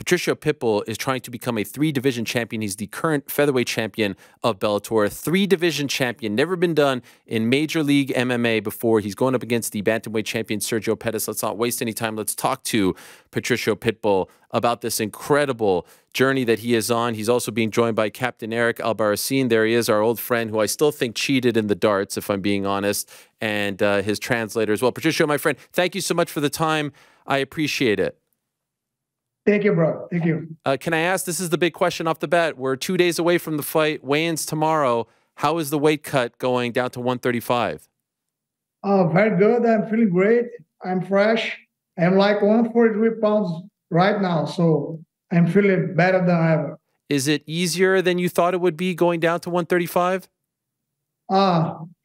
Patricio Pitbull is trying to become a 3-division champion. He's the current featherweight champion of Bellator, 3-division champion, never been done in Major League MMA before. He's going up against the bantamweight champion, Sergio Pettis. Let's not waste any time. Let's talk to Patricio Pitbull about this incredible journey that he is on. He's also being joined by Captain Eric Albarracin. There he is, our old friend, who I still think cheated in the darts, if I'm being honest, and his translator as well. Patricio, my friend, thank you so much for the time. I appreciate it. Thank you, bro. Thank you. Can I ask, this is the big question off the bat. We're 2 days away from the fight. Weigh-ins tomorrow. How is the weight cut going down to 135? Very good. I'm feeling great. I'm fresh. I'm like 143 pounds right now, so I'm feeling better than ever. Is it easier than you thought it would be going down to 135?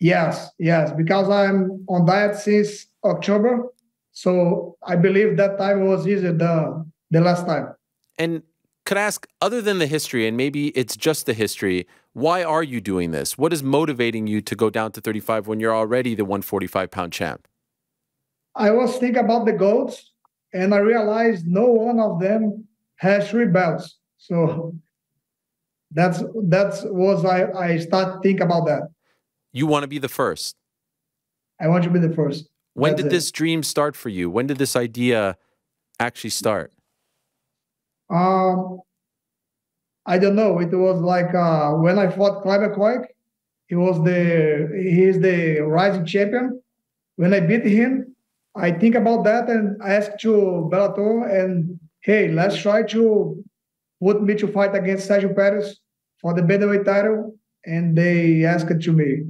Yes, because I'm on diet since October, so I believe that time was easier than the last time. And could I ask, other than the history, and maybe it's just the history, why are you doing this? What is motivating you to go down to 35 when you're already the 145-pound champ? I was thinking about the GOATs, and I realized no one of them has 3 belts. So I start thinking about that. You want to be the first? I want to be the first. When did this dream start for you? When did this idea actually start? I don't know. It was like when I fought Kleber Koik. He is the rising champion. When I beat him, I think about that and I asked to Bellator and hey, let's try to put me to fight against Sergio Pettis for the bantamweight title. And they asked it to me,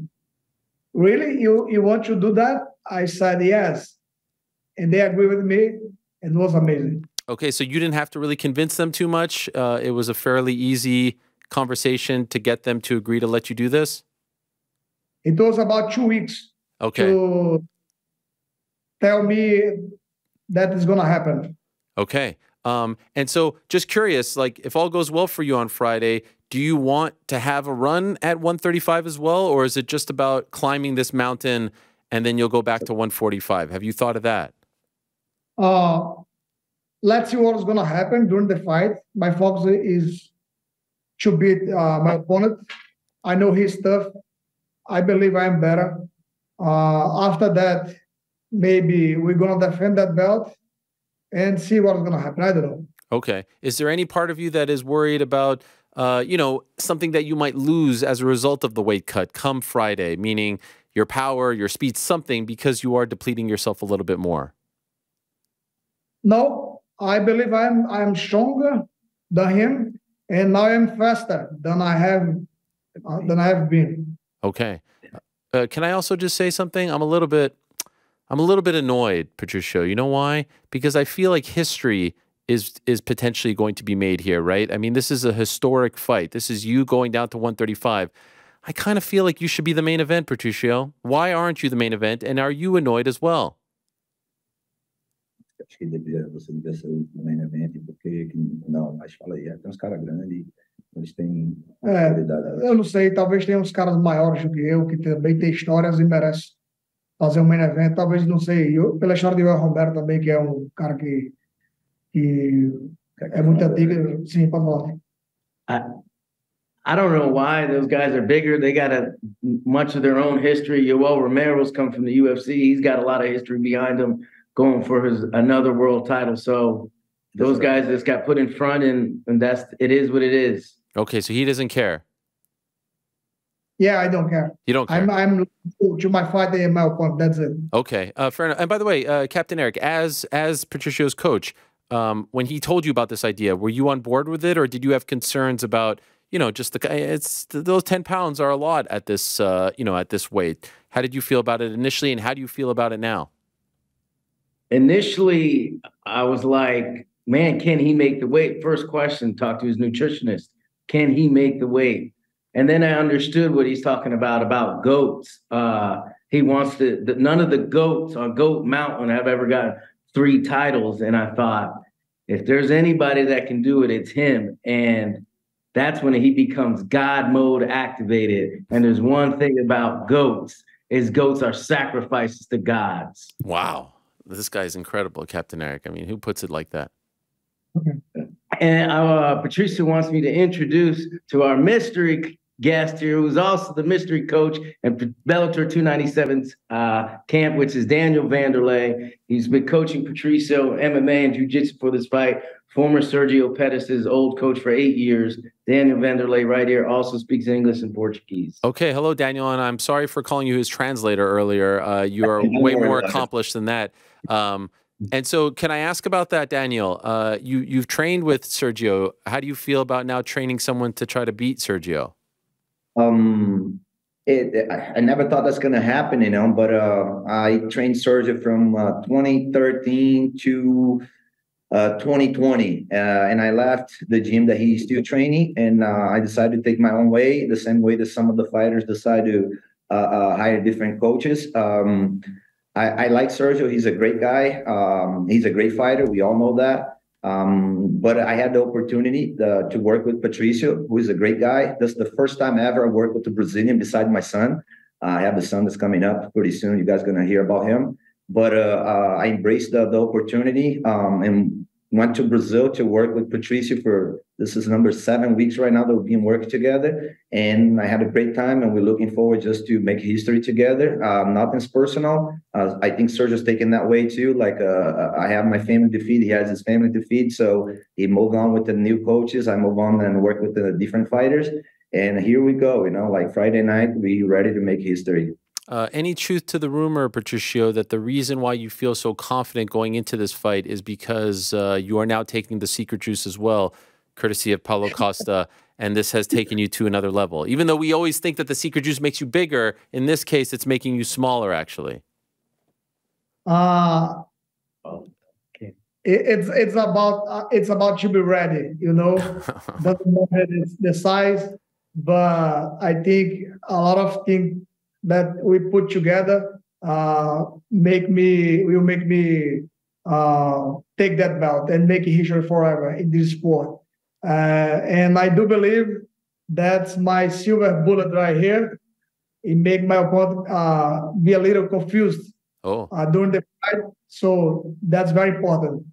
really? You want to do that? I said yes. And they agreed with me. It was amazing. Okay, so you didn't have to really convince them too much. It was a fairly easy conversation to get them to agree to let you do this? It was about 2 weeks to tell me that is going to happen. Okay. And so just curious, like if all goes well for you on Friday, do you want to have a run at 135 as well? Or is it just about climbing this mountain and then you'll go back to 145? Have you thought of that? Let's see what's going to happen during the fight. My focus is to beat my opponent. I know he's tough. I believe I'm better. After that, maybe we're going to defend that belt and see what's going to happen. I don't know. Okay. Is there any part of you that is worried about, you know, something that you might lose as a result of the weight cut come Friday, meaning your power, your speed, something, because you are depleting yourself a little bit more? No. I believe I'm stronger than him, and now I'm faster than I have been. Okay. Can I also just say something? I'm a little bit annoyed, Patricio. You know why? Because I feel like history is potentially going to be made here, right? I mean, this is a historic fight. This is you going down to 135. I kind of feel like you should be the main event, Patricio. Why aren't you the main event? And are you annoyed as well? Acho que você devia ser o main event, porque não, mas fala aí, tem uns caras grandes, eles têm qualidade. Eu não sei, talvez tenha uns caras maiores do que eu, que também tem histórias e merece fazer um main event, talvez, não sei, pela história de Romero também, que é um cara que é muito antigo, sim, pode falar. I don't know why those guys are bigger. They got much of their own history. Yoel Romero's come from the UFC. He's got a lot of history behind him, going for another world title. So those guys just got put in front, and it is what it is. Okay, so he doesn't care. Yeah, I don't care. You don't care. I'm to my fight and my opponent. That's it. Okay, fair enough. And by the way, Captain Eric, as Patricio's coach, when he told you about this idea, were you on board with it, or did you have concerns about, you know, just those 10 pounds are a lot at this, you know, at this weight? How did you feel about it initially, and how do you feel about it now? Initially, I was like, man, can he make the weight? First question, talk to his nutritionist. Can he make the weight? And then I understood what he's talking about GOATs. He wants none of the GOATs on GOAT Mountain have ever got 3 titles. And I thought, if there's anybody that can do it, it's him. And that's when he becomes God mode activated. And there's one thing about GOATs, is GOATs are sacrifices to gods. Wow. This guy is incredible, Captain Eric. I mean, who puts it like that? Okay. And Patricio wants me to introduce to our mystery guest here, who's also the mystery coach at Bellator 297's camp, which is Daniel Wanderley. He's been coaching Patricio MMA and Jiu-Jitsu for this fight. Former Sergio Pettis' old coach for 8 years. Daniel Wanderley right here also speaks English and Portuguese. Okay, hello, Daniel, and I'm sorry for calling you his translator earlier. You are way more accomplished than that. And so can I ask about that, Daniel? You've trained with Sergio. How do you feel about now training someone to try to beat Sergio? I never thought that's going to happen, you know, but I trained Sergio from 2013 to 2020, and I left the gym that he's still training, and I decided to take my own way, the same way that some of the fighters decide to hire different coaches. I like Sergio. He's a great guy. He's a great fighter. We all know that. But I had the opportunity to work with Patricio, who is a great guy. This is the first time ever I worked with a Brazilian beside my son. I have a son that's coming up pretty soon. You guys are going to hear about him. But I embraced the opportunity and went to Brazil to work with Patricio for, this is number 7 weeks right now that we've been working together. And I had a great time, and we're looking forward just to make history together. Nothing's personal. I think Sergio's taken that way too. Like I have my family to feed. He has his family to feed. So he moved on with the new coaches. I move on and work with the different fighters. And here we go, you know, like Friday night, we ready to make history. Any truth to the rumor, Patricio, that the reason why you feel so confident going into this fight is because you are now taking the secret juice as well, courtesy of Paulo Costa, and this has taken you to another level? Even though we always think that the secret juice makes you bigger, in this case, it's making you smaller, actually. It's about to be ready, you know. Doesn't matter the size, but I think a lot of things that we put together will make me take that belt and make history forever in this sport. And I do believe that's my silver bullet right here. It make my opponent be a little confused during the fight. So that's very important.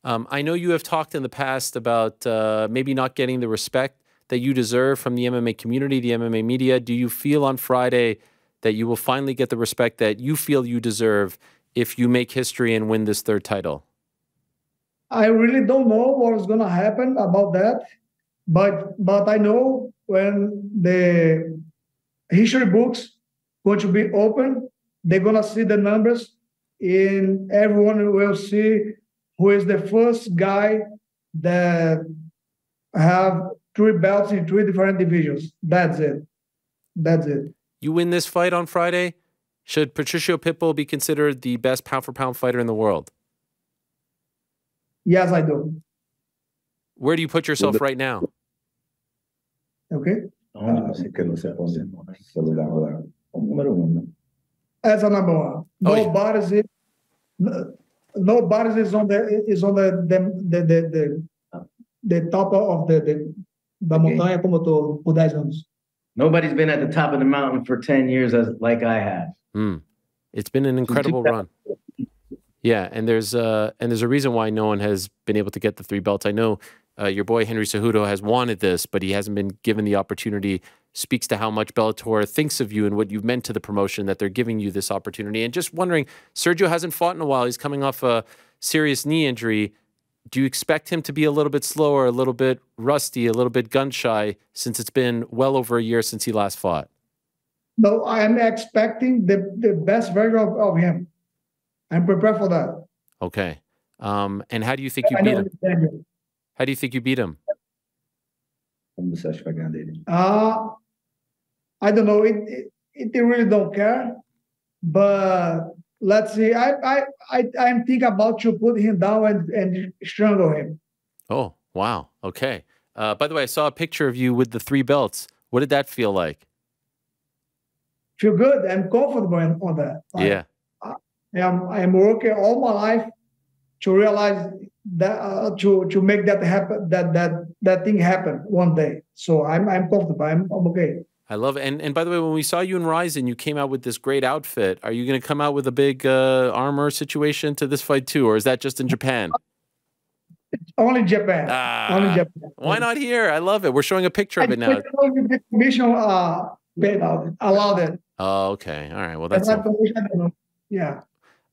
I know you have talked in the past about maybe not getting the respect that you deserve from the MMA community, the MMA media. Do you feel on Friday that you will finally get the respect that you feel you deserve if you make history and win this 3rd title? I really don't know what is going to happen about that, but I know when the history books going to be open, they're going to see the numbers, and everyone will see who is the first guy that have 3 belts in 3 different divisions. That's it. That's it. You win this fight on Friday, should Patricio Pitbull be considered the best pound-for-pound fighter in the world? Yes, I do. Where do you put yourself right now? Okay. Así que no se pone saludando número 1. As a number 1. Nobody's on the top of the montanha como tô por 10 anos. Nobody's been at the top of the mountain for 10 years like I have. It's been an incredible run. Yeah, and there's a reason why no one has been able to get the 3 belts. I know your boy Henry Cejudo has wanted this, but he hasn't been given the opportunity. Speaks to how much Bellator thinks of you and what you've meant to the promotion, that they're giving you this opportunity. And just wondering, Sergio hasn't fought in a while. He's coming off a serious knee injury. Do you expect him to be a little bit slower, a little bit rusty, a little bit gun-shy, since it's been well over a year since he last fought? No, I am expecting the best version of him. I'm prepared for that. Okay. And how do you think you beat him? How do you think you beat him? I don't know. It really don't care. But let's see. I'm thinking about to put him down and strangle him. Oh, wow. Okay. By the way, I saw a picture of you with the 3 belts. What did that feel like? Feel good. I'm comfortable on that. Yeah. I'm working all my life to realize that to make that happen, that thing happen one day. So I'm comfortable. I'm okay. I love it. And by the way, when we saw you in Ryzen, you came out with this great outfit. Are you going to come out with a big armor situation to this fight too, or is that just in Japan? Only Japan. Only Japan. Why not here? I love it. We're showing a picture of it now. The commission allowed it. Oh, okay. All right. Well, that's yeah.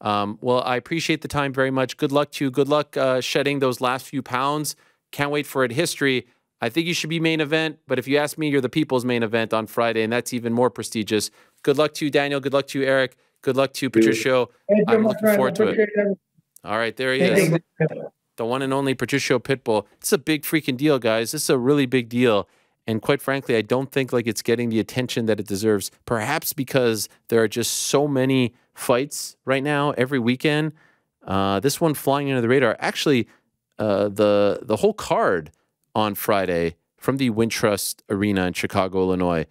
Well, I appreciate the time very much. Good luck to you. Good luck shedding those last few pounds. Can't wait for it. History. I think you should be main event, but if you ask me, you're the people's main event on Friday, and that's even more prestigious. Good luck to you, Daniel. Good luck to you, Eric. Good luck to you, Patricio. I'm looking forward to it. All right, there he is. The one and only Patricio Pitbull. It's a big freaking deal, guys. This is a really big deal. And quite frankly, I don't think like it's getting the attention that it deserves. Perhaps because there are just so many fights right now every weekend. This one flying under the radar. Actually, the whole card on Friday from the Wintrust Arena in Chicago, Illinois